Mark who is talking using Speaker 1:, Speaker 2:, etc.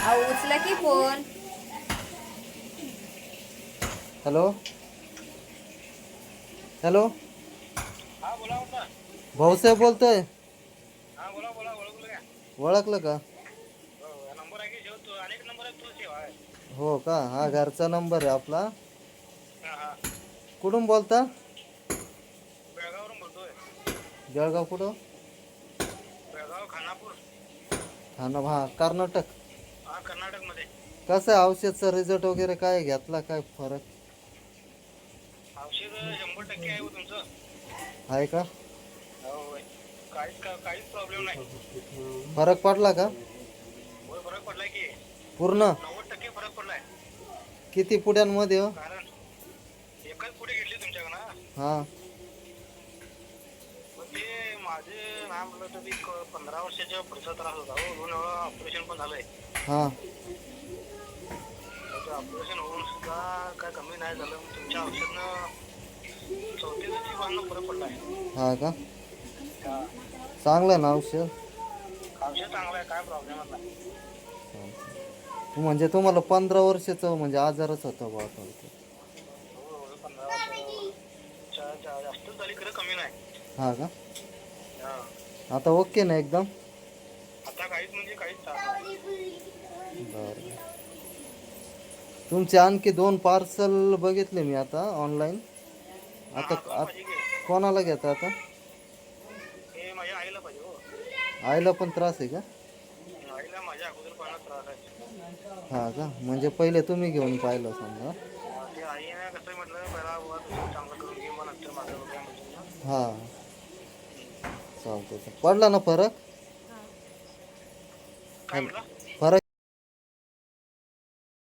Speaker 1: अहो उचला की फोन.
Speaker 2: हॅलो हॅलो
Speaker 3: हा बोला होता.
Speaker 2: भाऊसाहेब बोलतोय.
Speaker 3: हा बोला बोला ओळखलं का?
Speaker 2: ओळखलं का?
Speaker 3: हो नंबर आहे की जेव तू अनेक नंबर आहे तू सेवा आहे.
Speaker 2: हो का? हा घरचा नंबर आहे आपला.
Speaker 3: हा हा
Speaker 2: कुठून बोलता?
Speaker 3: बेळगाववरून बोलतोय.
Speaker 2: जळगाव कुठं?
Speaker 3: बेळगाव खानापूर.
Speaker 2: हा कर्नाटक.
Speaker 3: हा कर्नाटकमध्ये.
Speaker 2: कसं आहे औषधचा रिझल्ट वगैरे काय घेतला काय फरक?
Speaker 3: औषध 100% आहे हो तुमचं.
Speaker 2: आहे का?
Speaker 3: होय. काहीच प्रॉब्लेम नाही.
Speaker 2: फरक पडला का?
Speaker 3: होय फरक पडलाय की.
Speaker 2: पूर्ण
Speaker 3: 90% फरक पडलाय.
Speaker 2: किती पुड्यांमध्ये हो?
Speaker 3: कारण एकच पुढे घेतली तुमच्याकडनं.
Speaker 2: हा
Speaker 3: मग ते माझे नाही म्हटलं तर एक 15 वर्षाच्या पुढचा त्रास होता हो. 2 वेळा ऑपरेशन पण झालंय.
Speaker 2: हा
Speaker 3: ऑपरेशन होऊन सुद्धा काय कमी नाही झालं. तुमच्या औषधनं 34 दिवसांना फरक पडलाय.
Speaker 2: हा का?
Speaker 3: हा.
Speaker 2: चांगलं आहे ना औषध?
Speaker 3: औषध चांगलं आहे, काय प्रॉब्लेमच नाही.
Speaker 2: म्हणजे तुम्हाला 15 वर्षाचं म्हणजे आजारच होता बा आता.
Speaker 3: हो 15 वर्ष जास्तच झाली खरं कमी नाही.
Speaker 2: हा का?
Speaker 3: हा.
Speaker 2: आता ओके ना एकदम?
Speaker 3: आता काहीच म्हणजे काहीच त्रास नाही.
Speaker 2: बरं. तुमचे आणखी 2 पार्सल बघितले मी आता ऑनलाईन.
Speaker 3: हा
Speaker 2: आता
Speaker 3: हा दोन पाहिजे की.
Speaker 2: कोणाला घेता आता?
Speaker 3: हे माझ्या आईला पाहिजे हो.
Speaker 2: आईला पण त्रास आहे का?
Speaker 3: आईला माझ्या अगोदर पण त्रास आहे.
Speaker 2: हा का? म्हणजे पहिले तुम्ही घेऊन पाहिलं समजा.
Speaker 3: ते आईने कसं म्हटलं पहिला बुवा तुझं चांगलं करून घे मग नंतर माझं बघूया म्हटलं ना.
Speaker 2: हा चालतं. पडला ना फरक?
Speaker 3: काय
Speaker 2: हॅलो
Speaker 3: म्हटलं?